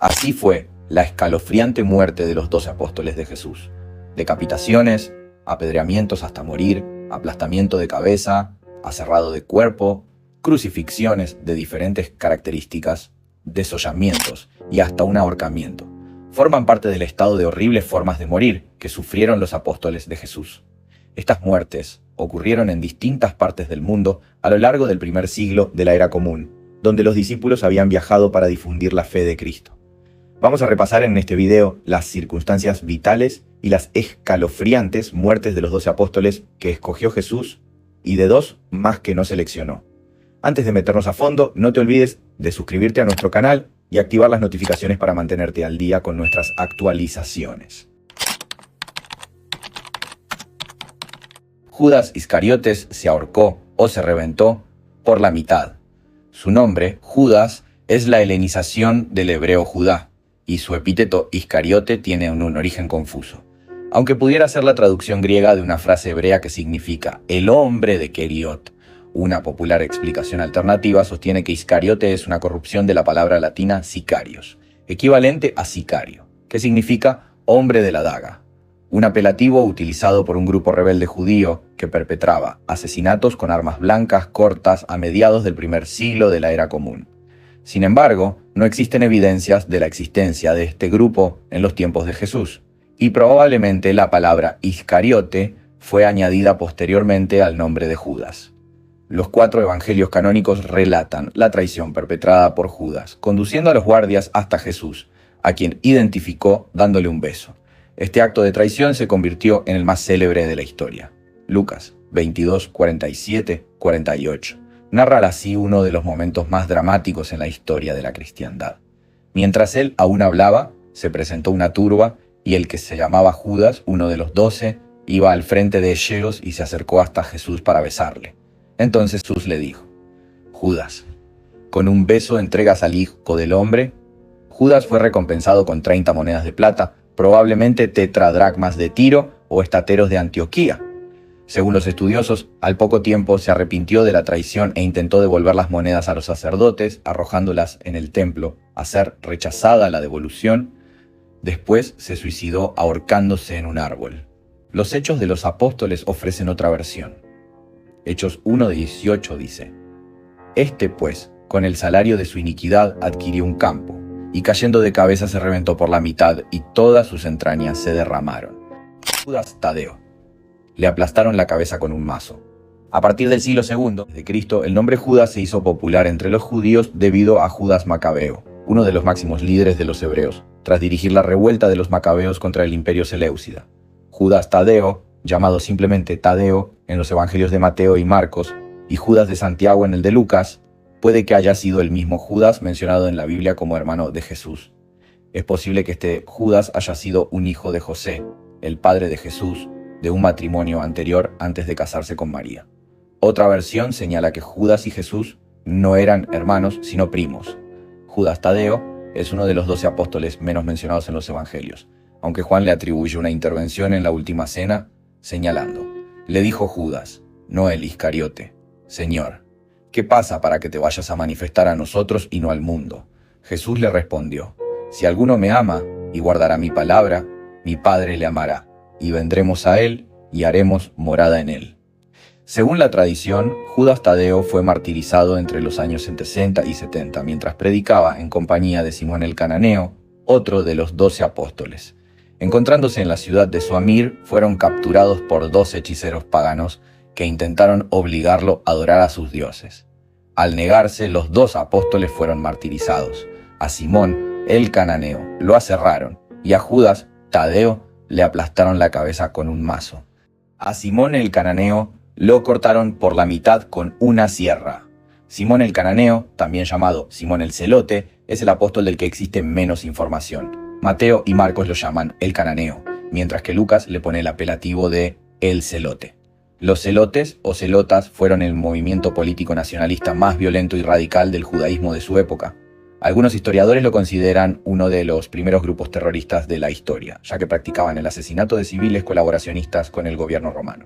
Así fue la escalofriante muerte de los 12 apóstoles de Jesús. Decapitaciones, apedreamientos hasta morir, aplastamiento de cabeza, aserrado de cuerpo, crucifixiones de diferentes características, desollamientos y hasta un ahorcamiento. Forman parte del estado de horribles formas de morir que sufrieron los apóstoles de Jesús. Estas muertes ocurrieron en distintas partes del mundo a lo largo del primer siglo de la era común, donde los discípulos habían viajado para difundir la fe de Cristo. Vamos a repasar en este video las circunstancias vitales y las escalofriantes muertes de los 12 apóstoles que escogió Jesús y de 2 más que no seleccionó. Antes de meternos a fondo, no te olvides de suscribirte a nuestro canal y activar las notificaciones para mantenerte al día con nuestras actualizaciones. Judas Iscariotes se ahorcó o se reventó por la mitad. Su nombre, Judas, es la helenización del hebreo Judá, y su epíteto Iscariote tiene un origen confuso. Aunque pudiera ser la traducción griega de una frase hebrea que significa el hombre de Keriot, una popular explicación alternativa sostiene que Iscariote es una corrupción de la palabra latina sicarios, equivalente a sicario, que significa hombre de la daga, un apelativo utilizado por un grupo rebelde judío que perpetraba asesinatos con armas blancas cortas a mediados del primer siglo de la era común. Sin embargo, no existen evidencias de la existencia de este grupo en los tiempos de Jesús, y probablemente la palabra Iscariote fue añadida posteriormente al nombre de Judas. Los 4 evangelios canónicos relatan la traición perpetrada por Judas, conduciendo a los guardias hasta Jesús, a quien identificó dándole un beso. Este acto de traición se convirtió en el más célebre de la historia. Lucas 22, 47, 48. Narra así uno de los momentos más dramáticos en la historia de la cristiandad. Mientras él aún hablaba, se presentó una turba y el que se llamaba Judas, uno de los 12, iba al frente de ellos y se acercó hasta Jesús para besarle. Entonces Jesús le dijo: Judas, ¿con un beso entregas al Hijo del Hombre? Judas fue recompensado con 30 monedas de plata, probablemente tetradracmas de Tiro o estateros de Antioquía. Según los estudiosos, al poco tiempo se arrepintió de la traición e intentó devolver las monedas a los sacerdotes, arrojándolas en el templo, a ser rechazada la devolución. Después se suicidó ahorcándose en un árbol. Los Hechos de los Apóstoles ofrecen otra versión. Hechos 1:18 dice: Este pues, con el salario de su iniquidad, adquirió un campo, y cayendo de cabeza se reventó por la mitad, y todas sus entrañas se derramaron. Judas Tadeo. Le aplastaron la cabeza con un mazo. A partir del siglo II de Cristo, el nombre Judas se hizo popular entre los judíos debido a Judas Macabeo, uno de los máximos líderes de los hebreos, tras dirigir la revuelta de los macabeos contra el imperio seleucida. Judas Tadeo, llamado simplemente Tadeo en los evangelios de Mateo y Marcos, y Judas de Santiago en el de Lucas, puede que haya sido el mismo Judas mencionado en la Biblia como hermano de Jesús. Es posible que este Judas haya sido un hijo de José, el padre de Jesús, de un matrimonio anterior antes de casarse con María. Otra versión señala que Judas y Jesús no eran hermanos, sino primos. Judas Tadeo es uno de los 12 apóstoles menos mencionados en los evangelios, aunque Juan le atribuye una intervención en la última cena, señalando: le dijo Judas, no el Iscariote: Señor, ¿qué pasa para que te vayas a manifestar a nosotros y no al mundo? Jesús le respondió: si alguno me ama y guardará mi palabra, mi Padre le amará, y vendremos a él y haremos morada en él. Según la tradición, Judas Tadeo fue martirizado entre los años 60 y 70 mientras predicaba en compañía de Simón el Cananeo, otro de los 12 apóstoles. Encontrándose en la ciudad de Suamir, fueron capturados por 2 hechiceros paganos que intentaron obligarlo a adorar a sus dioses. Al negarse, los 2 apóstoles fueron martirizados. A Simón el Cananeo lo aserraron y a Judas Tadeo le aplastaron la cabeza con un mazo. A Simón el Cananeo lo cortaron por la mitad con una sierra. Simón el Cananeo, también llamado Simón el Celote, es el apóstol del que existe menos información. Mateo y Marcos lo llaman el Cananeo, mientras que Lucas le pone el apelativo de el Celote. Los celotes o celotas fueron el movimiento político nacionalista más violento y radical del judaísmo de su época. Algunos historiadores lo consideran uno de los primeros grupos terroristas de la historia, ya que practicaban el asesinato de civiles colaboracionistas con el gobierno romano.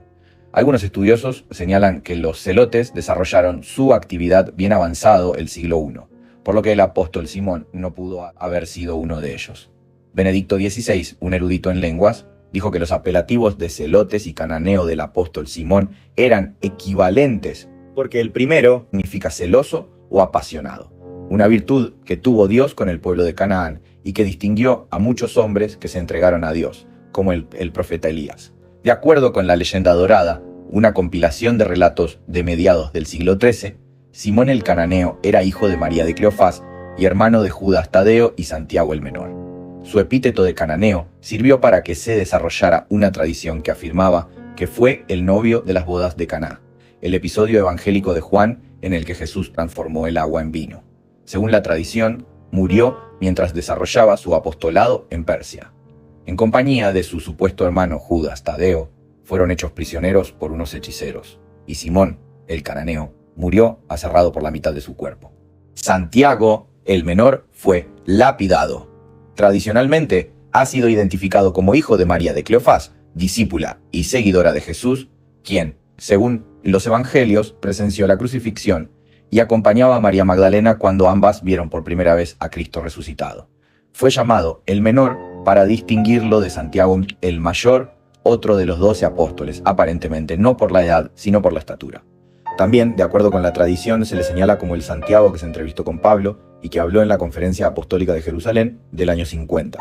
Algunos estudiosos señalan que los celotes desarrollaron su actividad bien avanzado el siglo I, por lo que el apóstol Simón no pudo haber sido uno de ellos. Benedicto XVI, un erudito en lenguas, dijo que los apelativos de celotes y cananeo del apóstol Simón eran equivalentes, porque el primero significa celoso o apasionado, una virtud que tuvo Dios con el pueblo de Canaán y que distinguió a muchos hombres que se entregaron a Dios, como el profeta Elías. De acuerdo con la leyenda dorada, una compilación de relatos de mediados del siglo XIII, Simón el Cananeo era hijo de María de Cleofás y hermano de Judas Tadeo y Santiago el Menor. Su epíteto de cananeo sirvió para que se desarrollara una tradición que afirmaba que fue el novio de las bodas de Caná, el episodio evangélico de Juan en el que Jesús transformó el agua en vino. Según la tradición, murió mientras desarrollaba su apostolado en Persia. En compañía de su supuesto hermano Judas Tadeo, fueron hechos prisioneros por unos hechiceros, y Simón, el cananeo, murió aserrado por la mitad de su cuerpo. Santiago, el menor, fue lapidado. Tradicionalmente, ha sido identificado como hijo de María de Cleofás, discípula y seguidora de Jesús, quien, según los evangelios, presenció la crucifixión y acompañaba a María Magdalena cuando ambas vieron por primera vez a Cristo resucitado. Fue llamado el menor para distinguirlo de Santiago el mayor, otro de los 12 apóstoles, aparentemente no por la edad, sino por la estatura. También, de acuerdo con la tradición, se le señala como el Santiago que se entrevistó con Pablo y que habló en la Conferencia Apostólica de Jerusalén del año 50,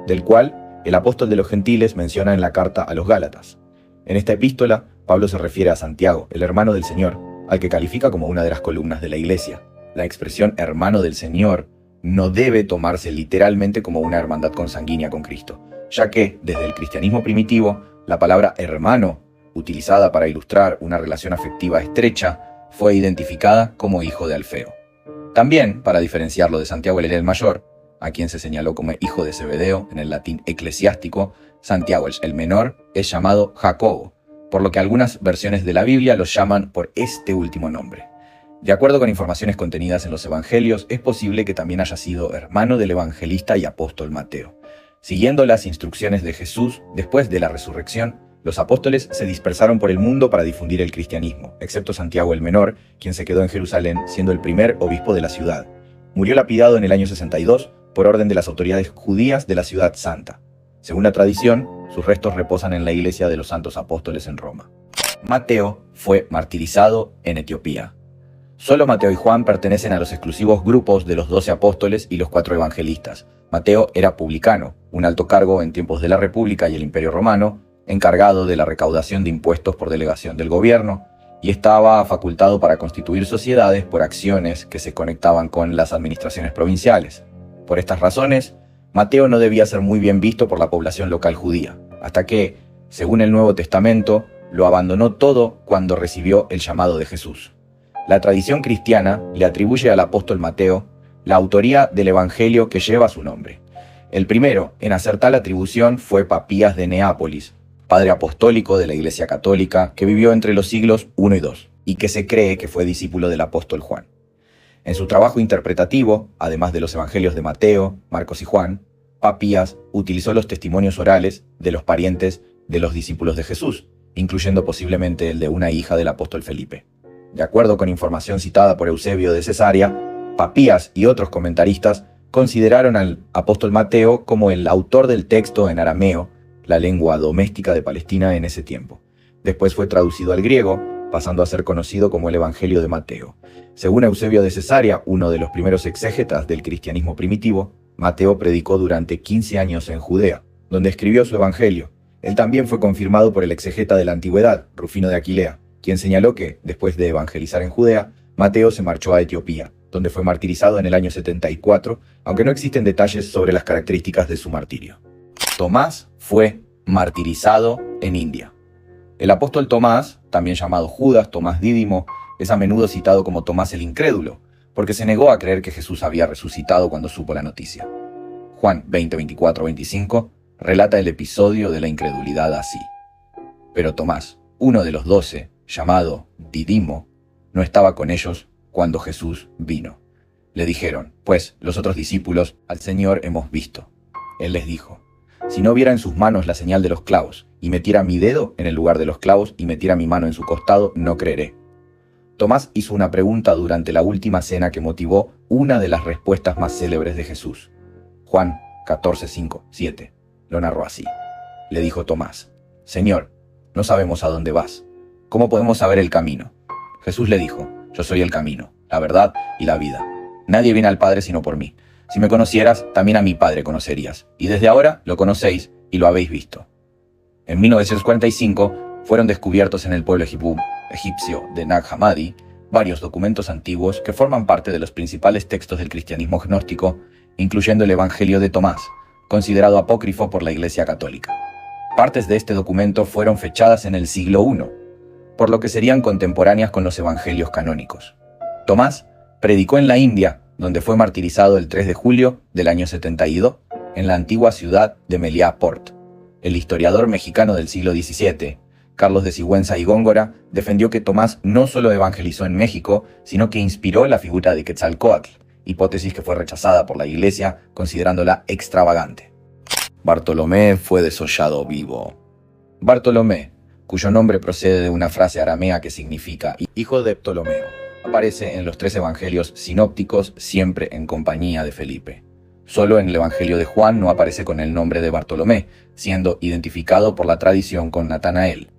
del cual el apóstol de los gentiles menciona en la carta a los Gálatas. En esta epístola, Pablo se refiere a Santiago, el hermano del Señor, al que califica como una de las columnas de la Iglesia. La expresión hermano del Señor no debe tomarse literalmente como una hermandad consanguínea con Cristo, ya que, desde el cristianismo primitivo, la palabra hermano, utilizada para ilustrar una relación afectiva estrecha, fue identificada como hijo de Alfeo. También, para diferenciarlo de Santiago el Mayor, a quien se señaló como hijo de Zebedeo en el latín eclesiástico, Santiago el menor es llamado Jacobo, por lo que algunas versiones de la Biblia los llaman por este último nombre. De acuerdo con informaciones contenidas en los evangelios, es posible que también haya sido hermano del evangelista y apóstol Mateo. Siguiendo las instrucciones de Jesús, después de la resurrección, los apóstoles se dispersaron por el mundo para difundir el cristianismo, excepto Santiago el Menor, quien se quedó en Jerusalén siendo el primer obispo de la ciudad. Murió lapidado en el año 62 por orden de las autoridades judías de la ciudad santa. Según la tradición, sus restos reposan en la iglesia de los santos apóstoles en Roma. Mateo fue martirizado en Etiopía. Solo Mateo y Juan pertenecen a los exclusivos grupos de los 12 apóstoles y los 4 evangelistas. Mateo era publicano, un alto cargo en tiempos de la República y el Imperio Romano, encargado de la recaudación de impuestos por delegación del gobierno, y estaba facultado para constituir sociedades por acciones que se conectaban con las administraciones provinciales. Por estas razones, Mateo no debía ser muy bien visto por la población local judía, hasta que, según el Nuevo Testamento, lo abandonó todo cuando recibió el llamado de Jesús. La tradición cristiana le atribuye al apóstol Mateo la autoría del evangelio que lleva su nombre. El primero en hacer tal atribución fue Papías de Neápolis, padre apostólico de la Iglesia Católica que vivió entre los siglos I y II, y que se cree que fue discípulo del apóstol Juan. En su trabajo interpretativo, además de los evangelios de Mateo, Marcos y Juan, Papías utilizó los testimonios orales de los parientes de los discípulos de Jesús, incluyendo posiblemente el de una hija del apóstol Felipe. De acuerdo con información citada por Eusebio de Cesarea, Papías y otros comentaristas consideraron al apóstol Mateo como el autor del texto en arameo, la lengua doméstica de Palestina en ese tiempo. Después fue traducido al griego, pasando a ser conocido como el Evangelio de Mateo. Según Eusebio de Cesarea, uno de los primeros exégetas del cristianismo primitivo, Mateo predicó durante 15 años en Judea, donde escribió su evangelio. Él también fue confirmado por el exegeta de la antigüedad, Rufino de Aquilea, quien señaló que, después de evangelizar en Judea, Mateo se marchó a Etiopía, donde fue martirizado en el año 74, aunque no existen detalles sobre las características de su martirio. Tomás fue martirizado en India. El apóstol Tomás, también llamado Judas, Tomás Dídimo, es a menudo citado como Tomás el Incrédulo, porque se negó a creer que Jesús había resucitado cuando supo la noticia. Juan 20, 24, 25 relata el episodio de la incredulidad así. Pero Tomás, uno de los 12, llamado Dídimo, no estaba con ellos cuando Jesús vino. Le dijeron, pues, los otros discípulos, al Señor hemos visto. Él les dijo, si no viera en sus manos la señal de los clavos, y metiera mi dedo en el lugar de los clavos, y metiera mi mano en su costado, no creeré. Tomás hizo una pregunta durante la última cena que motivó una de las respuestas más célebres de Jesús. Juan 14:5-7 lo narró así. Le dijo Tomás: Señor, no sabemos a dónde vas. ¿Cómo podemos saber el camino? Jesús le dijo: Yo soy el camino, la verdad y la vida. Nadie viene al Padre sino por mí. Si me conocieras, también a mi Padre conocerías. Y desde ahora lo conocéis y lo habéis visto. En 1945 fueron descubiertos en el pueblo egipcio de Nag Hammadi varios documentos antiguos que forman parte de los principales textos del cristianismo gnóstico, incluyendo el Evangelio de Tomás, considerado apócrifo por la Iglesia Católica. Partes de este documento fueron fechadas en el siglo I, por lo que serían contemporáneas con los evangelios canónicos. Tomás predicó en la India, donde fue martirizado el 3 de julio del año 72, en la antigua ciudad de Meliá-Port. El historiador mexicano del siglo XVII, Carlos de Sigüenza y Góngora, defendió que Tomás no solo evangelizó en México, sino que inspiró la figura de Quetzalcóatl, hipótesis que fue rechazada por la Iglesia, considerándola extravagante. Bartolomé fue desollado vivo. Bartolomé, cuyo nombre procede de una frase aramea que significa hijo de Ptolomeo, aparece en los 3 evangelios sinópticos, siempre en compañía de Felipe. Solo en el Evangelio de Juan no aparece con el nombre de Bartolomé, siendo identificado por la tradición con Natanael.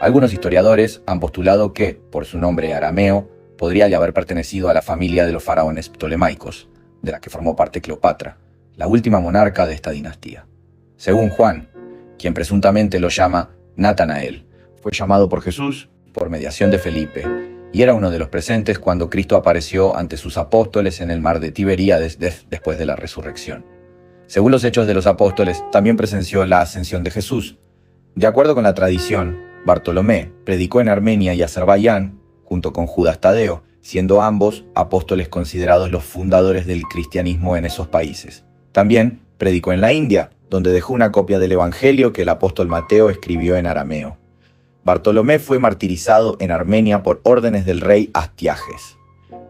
Algunos historiadores han postulado que, por su nombre arameo, podría ya haber pertenecido a la familia de los faraones ptolemaicos, de la que formó parte Cleopatra, la última monarca de esta dinastía. Según Juan, quien presuntamente lo llama Natanael, fue llamado por Jesús por mediación de Felipe, y era uno de los presentes cuando Cristo apareció ante sus apóstoles en el mar de Tiberíades después de la resurrección. Según los Hechos de los Apóstoles, también presenció la ascensión de Jesús. De acuerdo con la tradición, Bartolomé predicó en Armenia y Azerbaiyán, junto con Judas Tadeo, siendo ambos apóstoles considerados los fundadores del cristianismo en esos países. También predicó en la India, donde dejó una copia del Evangelio que el apóstol Mateo escribió en arameo. Bartolomé fue martirizado en Armenia por órdenes del rey Astiages.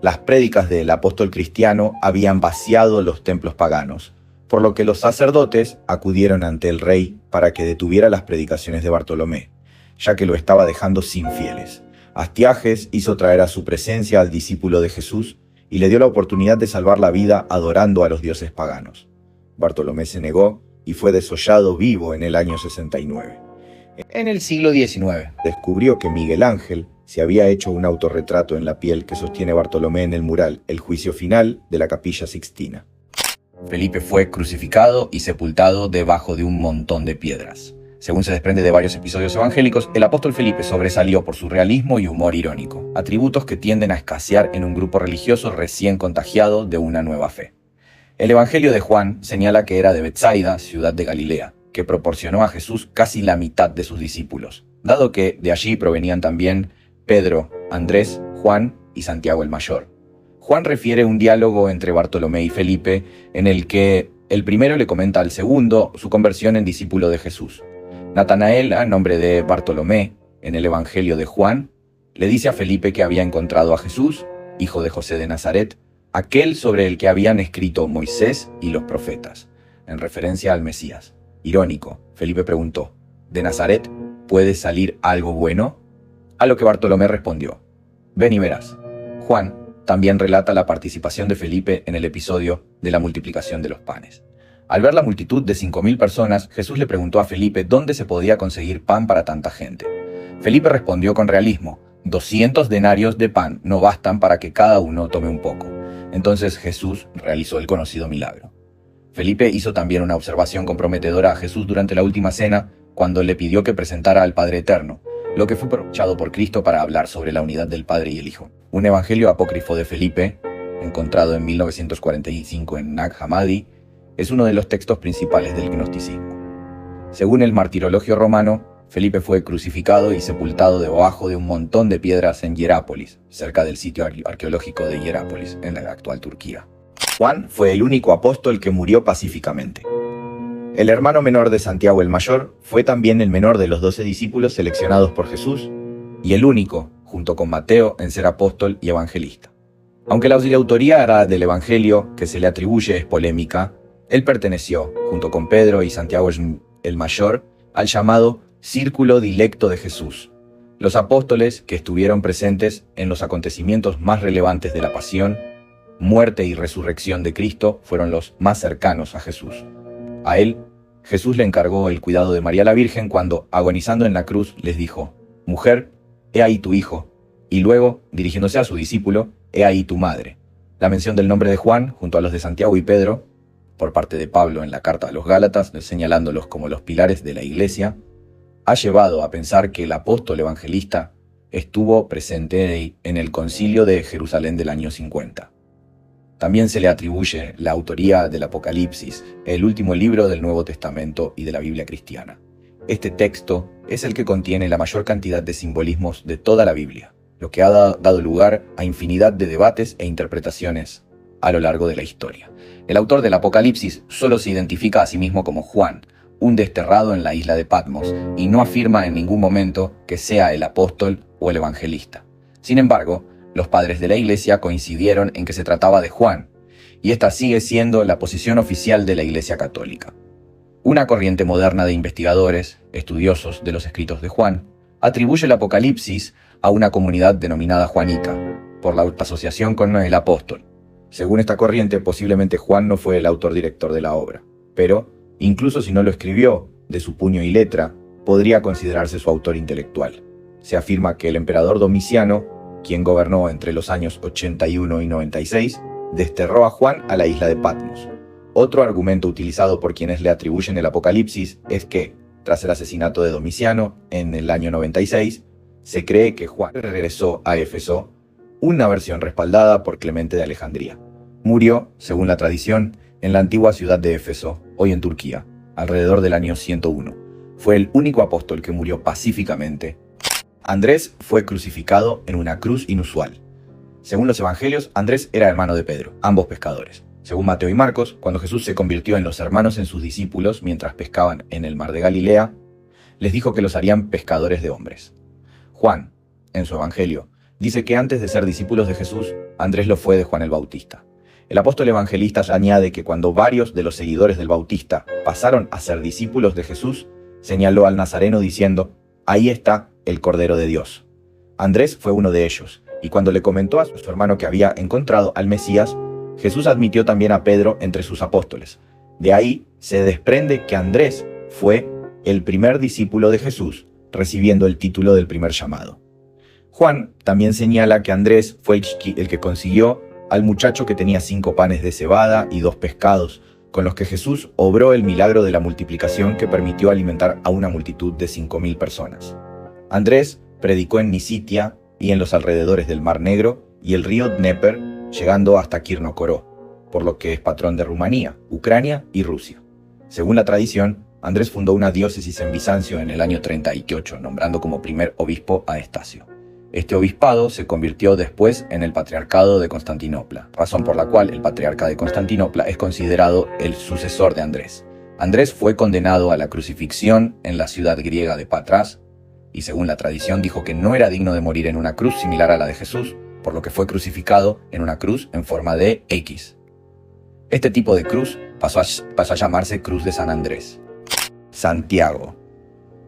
Las prédicas del apóstol cristiano habían vaciado los templos paganos, por lo que los sacerdotes acudieron ante el rey para que detuviera las predicaciones de Bartolomé, ya que lo estaba dejando sin fieles. Astiages hizo traer a su presencia al discípulo de Jesús y le dio la oportunidad de salvar la vida adorando a los dioses paganos. Bartolomé se negó y fue desollado vivo en el año 69. En el siglo XIX, descubrió que Miguel Ángel se había hecho un autorretrato en la piel que sostiene Bartolomé en el mural El Juicio Final de la Capilla Sixtina. Felipe fue crucificado y sepultado debajo de un montón de piedras. Según se desprende de varios episodios evangélicos, el apóstol Felipe sobresalió por su realismo y humor irónico, atributos que tienden a escasear en un grupo religioso recién contagiado de una nueva fe. El Evangelio de Juan señala que era de Betsaida, ciudad de Galilea, que proporcionó a Jesús casi la mitad de sus discípulos, dado que de allí provenían también Pedro, Andrés, Juan y Santiago el Mayor. Juan refiere un diálogo entre Bartolomé y Felipe en el que el primero le comenta al segundo su conversión en discípulo de Jesús. Natanael, a nombre de Bartolomé, en el Evangelio de Juan, le dice a Felipe que había encontrado a Jesús, hijo de José de Nazaret, aquel sobre el que habían escrito Moisés y los profetas, en referencia al Mesías. Irónico, Felipe preguntó: ¿de Nazaret puede salir algo bueno? A lo que Bartolomé respondió: ven y verás. Juan también relata la participación de Felipe en el episodio de la multiplicación de los panes. Al ver la multitud de 5.000 personas, Jesús le preguntó a Felipe dónde se podía conseguir pan para tanta gente. Felipe respondió con realismo: 200 denarios de pan no bastan para que cada uno tome un poco. Entonces Jesús realizó el conocido milagro. Felipe hizo también una observación comprometedora a Jesús durante la última cena, cuando le pidió que presentara al Padre Eterno, lo que fue aprovechado por Cristo para hablar sobre la unidad del Padre y el Hijo. Un evangelio apócrifo de Felipe, encontrado en 1945 en Nag Hammadi, es uno de los textos principales del gnosticismo. Según el martirologio romano, Felipe fue crucificado y sepultado debajo de un montón de piedras en Hierápolis, cerca del sitio arqueológico de Hierápolis, en la actual Turquía. Juan fue el único apóstol que murió pacíficamente. El hermano menor de Santiago el Mayor fue también el menor de los 12 discípulos seleccionados por Jesús, y el único, junto con Mateo, en ser apóstol y evangelista. Aunque la autoría del evangelio que se le atribuye es polémica, él perteneció, junto con Pedro y Santiago el Mayor, al llamado Círculo Dilecto de Jesús, Los apóstoles que estuvieron presentes en los acontecimientos más relevantes de la pasión, muerte y resurrección de Cristo fueron los más cercanos a Jesús. A él, Jesús le encargó el cuidado de María la Virgen cuando, agonizando en la cruz, les dijo: «Mujer, he ahí tu hijo», y luego, dirigiéndose a su discípulo, «He ahí tu madre». La mención del nombre de Juan, junto a los de Santiago y Pedro, por parte de Pablo en la carta a los Gálatas, señalándolos como los pilares de la Iglesia, ha llevado a pensar que el apóstol evangelista estuvo presente en el concilio de Jerusalén del año 50. También se le atribuye la autoría del Apocalipsis, el último libro del Nuevo Testamento y de la Biblia cristiana. Este texto es el que contiene la mayor cantidad de simbolismos de toda la Biblia, lo que ha dado lugar a infinidad de debates e interpretaciones a lo largo de la historia. El autor del Apocalipsis solo se identifica a sí mismo como Juan, un desterrado en la isla de Patmos, y no afirma en ningún momento que sea el apóstol o el evangelista. Sin embargo, los padres de la Iglesia coincidieron en que se trataba de Juan, y esta sigue siendo la posición oficial de la Iglesia católica. Una corriente moderna de investigadores, estudiosos de los escritos de Juan, atribuye el Apocalipsis a una comunidad denominada juanita, por la asociación con el apóstol. Según esta corriente, posiblemente Juan no fue el autor director de la obra, pero, incluso si no lo escribió de su puño y letra, podría considerarse su autor intelectual. Se afirma que el emperador Domiciano, quien gobernó entre los años 81 y 96, desterró a Juan a la isla de Patmos. Otro argumento utilizado por quienes le atribuyen el Apocalipsis es que, tras el asesinato de Domiciano en el año 96, se cree que Juan regresó a Éfeso, una versión respaldada por Clemente de Alejandría. Murió, según la tradición, en la antigua ciudad de Éfeso, hoy en Turquía, alrededor del año 101. Fue el único apóstol que murió pacíficamente. Andrés fue crucificado en una cruz inusual. Según los evangelios, Andrés era hermano de Pedro, ambos pescadores. Según Mateo y Marcos, cuando Jesús se convirtió en los hermanos en sus discípulos mientras pescaban en el mar de Galilea, les dijo que los harían pescadores de hombres. Juan, en su evangelio, dice que antes de ser discípulos de Jesús, Andrés lo fue de Juan el Bautista. El apóstol evangelista añade que cuando varios de los seguidores del Bautista pasaron a ser discípulos de Jesús, señaló al Nazareno diciendo: «Ahí está el Cordero de Dios». Andrés fue uno de ellos, y cuando le comentó a su hermano que había encontrado al Mesías, Jesús admitió también a Pedro entre sus apóstoles. De ahí se desprende que Andrés fue el primer discípulo de Jesús, recibiendo el título del primer llamado. Juan también señala que Andrés fue el que consiguió al muchacho que tenía 5 panes de cebada y 2 pescados, con los que Jesús obró el milagro de la multiplicación que permitió alimentar a una multitud de 5.000 personas. Andrés predicó en Nisitia y en los alrededores del Mar Negro y el río Dnieper, llegando hasta Kirno-Koró, por lo que es patrón de Rumanía, Ucrania y Rusia. Según la tradición, Andrés fundó una diócesis en Bizancio en el año 38, nombrando como primer obispo a Estacio. Este obispado se convirtió después en el Patriarcado de Constantinopla, razón por la cual el Patriarca de Constantinopla es considerado el sucesor de Andrés. Andrés fue condenado a la crucifixión en la ciudad griega de Patras, y según la tradición dijo que no era digno de morir en una cruz similar a la de Jesús, por lo que fue crucificado en una cruz en forma de X. Este tipo de cruz pasó a llamarse Cruz de San Andrés. Santiago,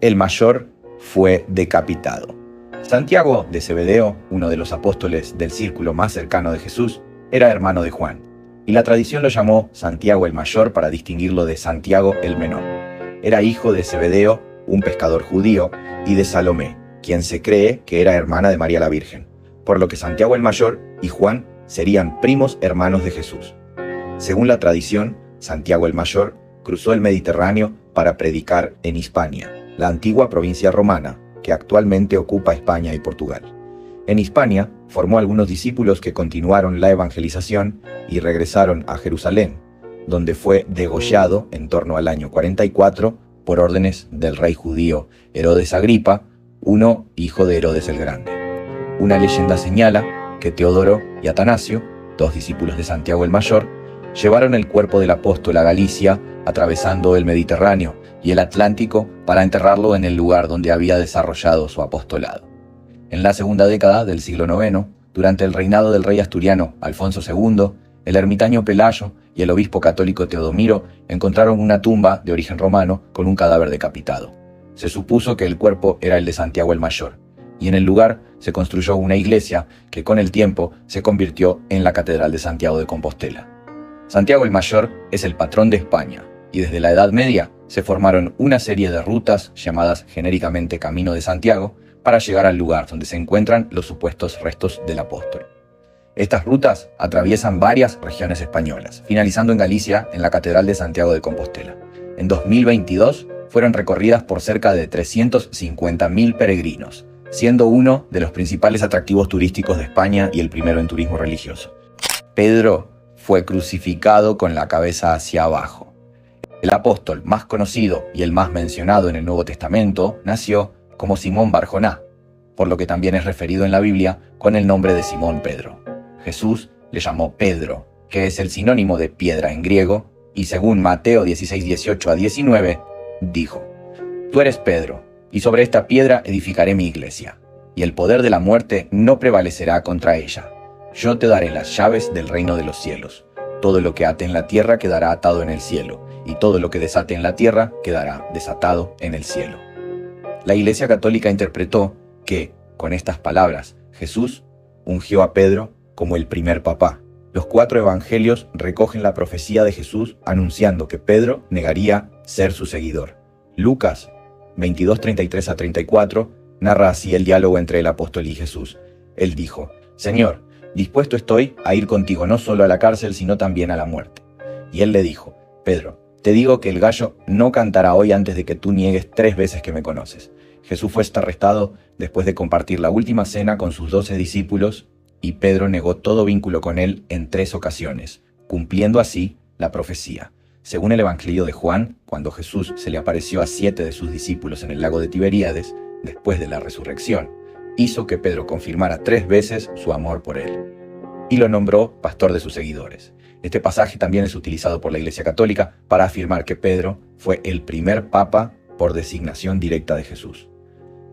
el mayor, fue decapitado. Santiago de Zebedeo, uno de los apóstoles del círculo más cercano de Jesús, era hermano de Juan, y la tradición lo llamó Santiago el Mayor para distinguirlo de Santiago el Menor. Era hijo de Zebedeo, un pescador judío, y de Salomé, quien se cree que era hermana de María la Virgen, por lo que Santiago el Mayor y Juan serían primos hermanos de Jesús. Según la tradición, Santiago el Mayor cruzó el Mediterráneo para predicar en Hispania, la antigua provincia romana, que actualmente ocupa España y Portugal. En Hispania, formó algunos discípulos que continuaron la evangelización y regresaron a Jerusalén, donde fue degollado en torno al año 44 por órdenes del rey judío Herodes Agripa, hijo de Herodes el Grande. Una leyenda señala que Teodoro y Atanasio, 2 discípulos de Santiago el Mayor, llevaron el cuerpo del apóstol a Galicia, atravesando el Mediterráneo y el Atlántico para enterrarlo en el lugar donde había desarrollado su apostolado. En la segunda década del siglo IX, durante el reinado del rey asturiano Alfonso II, el ermitaño Pelayo y el obispo católico Teodomiro encontraron una tumba de origen romano con un cadáver decapitado. Se supuso que el cuerpo era el de Santiago el Mayor, y en el lugar se construyó una iglesia que con el tiempo se convirtió en la Catedral de Santiago de Compostela. Santiago el Mayor es el patrón de España, y desde la Edad Media se formaron una serie de rutas llamadas genéricamente Camino de Santiago para llegar al lugar donde se encuentran los supuestos restos del apóstol. Estas rutas atraviesan varias regiones españolas, finalizando en Galicia en la Catedral de Santiago de Compostela. En 2022 fueron recorridas por cerca de 350.000 peregrinos, siendo uno de los principales atractivos turísticos de España y el primero en turismo religioso. Pedro fue crucificado con la cabeza hacia abajo. El apóstol más conocido y el más mencionado en el Nuevo Testamento nació como Simón Barjoná, por lo que también es referido en la Biblia con el nombre de Simón Pedro. Jesús le llamó Pedro, que es el sinónimo de piedra en griego, y según Mateo 16:18-19, dijo: «Tú eres Pedro, y sobre esta piedra edificaré mi iglesia, y el poder de la muerte no prevalecerá contra ella. Yo te daré las llaves del reino de los cielos. Todo lo que ate en la tierra quedará atado en el cielo, y todo lo que desate en la tierra quedará desatado en el cielo». La Iglesia Católica interpretó que, con estas palabras, Jesús ungió a Pedro como el primer papá. Los 4 evangelios recogen la profecía de Jesús anunciando que Pedro negaría ser su seguidor. Lucas 22:33-34 narra así el diálogo entre el apóstol y Jesús. Él dijo: «Señor, dispuesto estoy a ir contigo no solo a la cárcel, sino también a la muerte». Y él le dijo: «Pedro, te digo que el gallo no cantará hoy antes de que tú niegues 3 veces que me conoces». Jesús fue arrestado después de compartir la última cena con sus 12 discípulos, y Pedro negó todo vínculo con él en 3 ocasiones, cumpliendo así la profecía. Según el Evangelio de Juan, cuando Jesús se le apareció a 7 de sus discípulos en el lago de Tiberíades, después de la resurrección, hizo que Pedro confirmara 3 veces su amor por él, y lo nombró pastor de sus seguidores. Este pasaje también es utilizado por la Iglesia Católica para afirmar que Pedro fue el primer papa por designación directa de Jesús.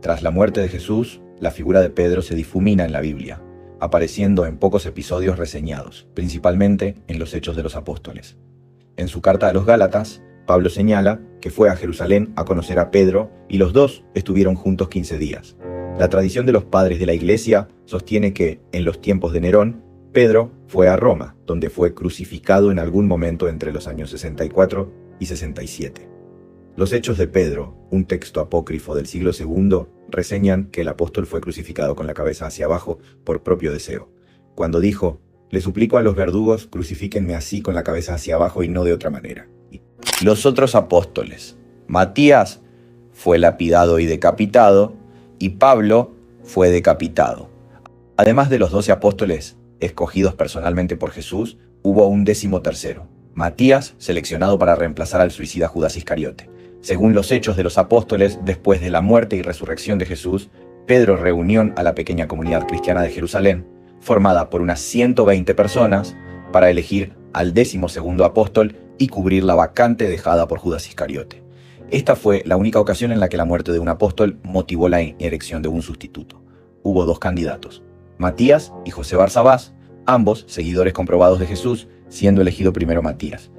Tras la muerte de Jesús, la figura de Pedro se difumina en la Biblia, apareciendo en pocos episodios reseñados, principalmente en los Hechos de los Apóstoles. En su carta a los Gálatas, Pablo señala que fue a Jerusalén a conocer a Pedro y los dos estuvieron juntos 15 días. La tradición de los padres de la Iglesia sostiene que, en los tiempos de Nerón, Pedro fue a Roma, donde fue crucificado en algún momento entre los años 64 y 67. Los Hechos de Pedro, un texto apócrifo del siglo II, reseñan que el apóstol fue crucificado con la cabeza hacia abajo por propio deseo. Cuando dijo: «Le suplico a los verdugos, crucifíquenme así con la cabeza hacia abajo y no de otra manera». Los otros apóstoles: Matías fue lapidado y decapitado, y Pablo fue decapitado. Además de los 12 apóstoles escogidos personalmente por Jesús, hubo un 13º, Matías, seleccionado para reemplazar al suicida Judas Iscariote. Según los Hechos de los Apóstoles, después de la muerte y resurrección de Jesús, Pedro reunió a la pequeña comunidad cristiana de Jerusalén, formada por unas 120 personas, para elegir al 12º apóstol y cubrir la vacante dejada por Judas Iscariote. Esta fue la única ocasión en la que la muerte de un apóstol motivó la elección de un sustituto. Hubo 2 candidatos, Matías y José Barsabás, ambos seguidores comprobados de Jesús, siendo elegido primero Matías.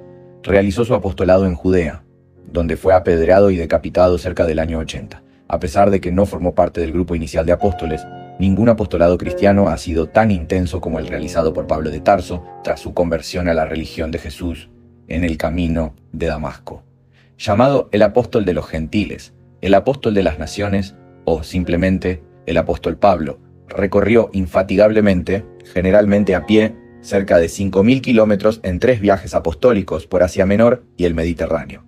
Realizó su apostolado en Judea, donde fue apedreado y decapitado cerca del año 80. A pesar de que no formó parte del grupo inicial de apóstoles, ningún apostolado cristiano ha sido tan intenso como el realizado por Pablo de Tarso tras su conversión a la religión de Jesús en el camino de Damasco. Llamado el apóstol de los gentiles, el apóstol de las naciones o simplemente el apóstol Pablo, recorrió infatigablemente, generalmente a pie, cerca de 5.000 kilómetros en 3 viajes apostólicos por Asia Menor y el Mediterráneo.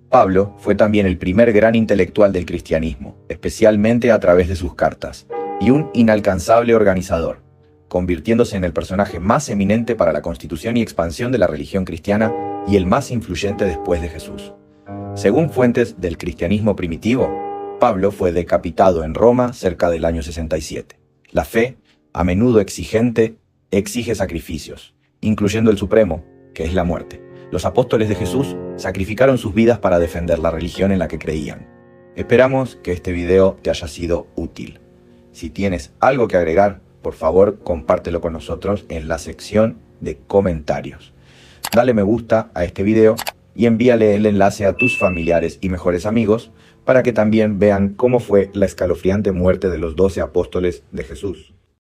Pablo fue también el primer gran intelectual del cristianismo, especialmente a través de sus cartas, y un inalcanzable organizador, convirtiéndose en el personaje más eminente para la constitución y expansión de la religión cristiana y el más influyente después de Jesús. Según fuentes del cristianismo primitivo, Pablo fue decapitado en Roma cerca del año 67. La fe, a menudo exigente, exige sacrificios, incluyendo el supremo, que es la muerte. Los apóstoles de Jesús sacrificaron sus vidas para defender la religión en la que creían. Esperamos que este video te haya sido útil. Si tienes algo que agregar, por favor compártelo con nosotros en la sección de comentarios. Dale me gusta a este video y envíale el enlace a tus familiares y mejores amigos para que también vean cómo fue la escalofriante muerte de los 12 apóstoles de Jesús.